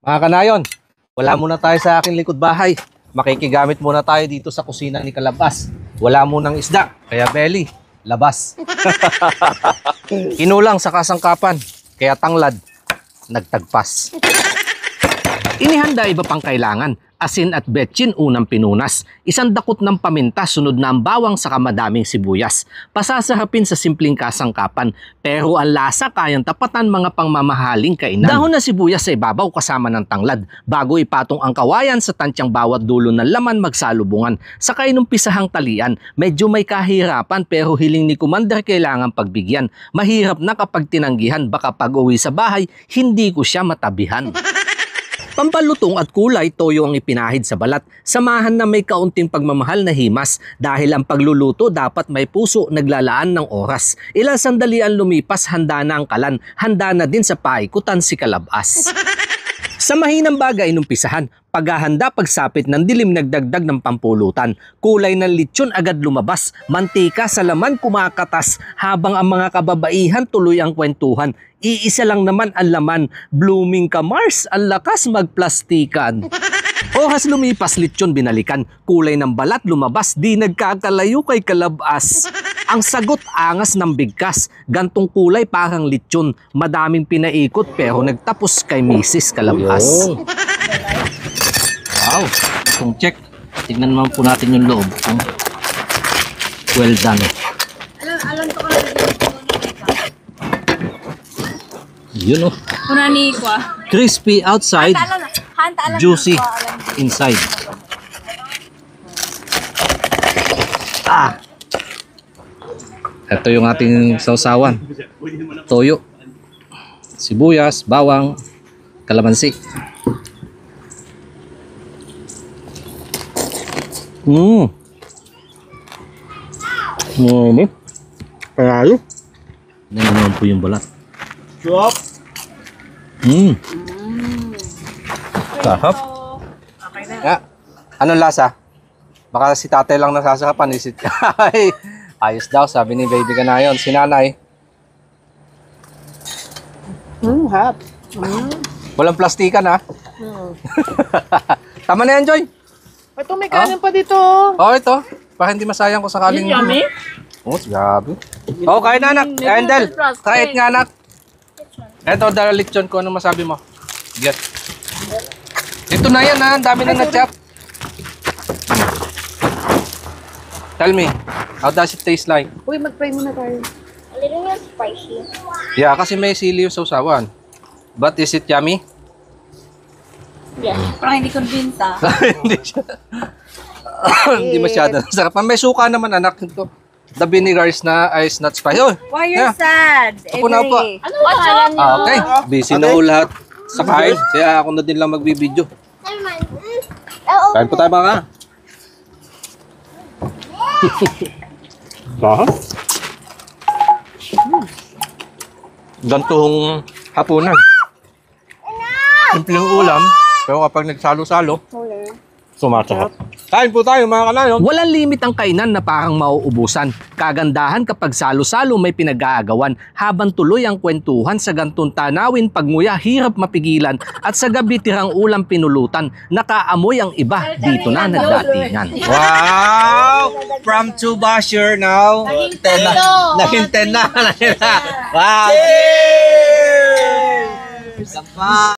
Mga kanayon, wala muna tayo sa aking likod bahay. Makikigamit muna tayo dito sa kusina ni Kalabas. Wala munang isda, kaya belly, labas. Kinulang sa kasangkapan, kaya tanglad, nagtagpas. Inihanda iba pang kailangan. Asin at betchin unang pinunas. Isang dakot ng paminta, sunod na ang bawang saka madaming sibuyas. Pasasarapin sa simpleng kasangkapan. Pero ang lasa kayang tapatan mga pangmamahaling kainan. Dahon na sibuyas sa ibabaw kasama ng tanglad. Bago ipatong ang kawayan sa tantyang bawat dulo ng laman magsalubungan. Sa kainumpisahang talian, medyo may kahirapan pero hiling ni Commander kailangan pagbigyan. Mahirap na kapag tinanggihan, baka pag uwi sa bahay, hindi ko siya matabihan. Pampalutong at kulay, toyo ang ipinahid sa balat. Samahan na may kaunting pagmamahal na himas dahil ang pagluluto dapat may puso, naglalaan ng oras. Ilang sandali ang lumipas, handa na ang kalan, handa na din sa paikutan si Kalabas. Sa mahinang bagay inumpisahan, paghahanda pagsapit ng dilim nagdagdag ng pampulutan. Kulay ng lechon agad lumabas, mantika sa laman kumakatas, habang ang mga kababaihan tuloy ang kwentuhan. Iisa lang naman ang laman, blooming ka Mars, ang lakas magplastikan. Oras lumipas, lechon binalikan, kulay ng balat lumabas, di nagkakalayo kay Kalabas. Ang sagot angas ng bigkas, gantong kulay parang lechon, madaming pinaikot pero nagtapos kay Mrs. Kalabas. Wow, itong check. Tignan naman po natin yung loob. Well done. Alam ko lang. Yun oh. Kunani ko. Crispy outside, juicy inside. Ito yung ating sausawan. Toyo, sibuyas, bawang, kalamansi. Panalo. Yan naman po yung balat. Chop. Sarap. Okay na. Yeah. Anong lasa? Baka si tatay lang nasasakapan. Ay, ayos daw, sabi ni baby ka na yun. Si nanay. Hap. Walang plastikan ha. Tama na yan, Joy. Ito may kanin pa dito. Oh, ito. Baka hindi masayang ko sakaling... Yummy. Oh, grabe. Oh, kain na anak. Endel, try it nga anak. Ito, dala lechon ko. Ano masabi mo? Get. Ito na yan ha. Ang dami na na-chop. Tell me, how does it taste like? Uy, mag-try muna tayo. A little bit spicy. Yeah, kasi may sili yung sausawan. But is it yummy? Yes. Parang hindi convinced ah. Hindi siya. Hindi masyado. Sarap. May suka naman anak. Ito. The vinegar is not spicy. Oh, Why you're yeah. sad? Upo na upo. Ano pangalan niyo? Okay. Busy na ho lahat sa kain. Kaya ako na din lang magbibideo. Never mind. Oh, Kain po tayo mga. Baha? Gantong hapunan. Simpleng ulam. Pero kapag nagsalo-salo, sumasarap. Kain po tayo mga kanayon. Walang limit ang kainan na parang mauubusan. Kagandahan kapag salo-salo may pinag-aagawan. Habang tuloy ang kwentuhan sa gantong tanawin, pagmuya hirap mapigilan. At sa gabi tirang ulam pinulutan. Nakaamoy ang iba, dito na nagdatingan. Wow! From 2 basher now, 10 na. Naging 10 na. Wow! Cheers!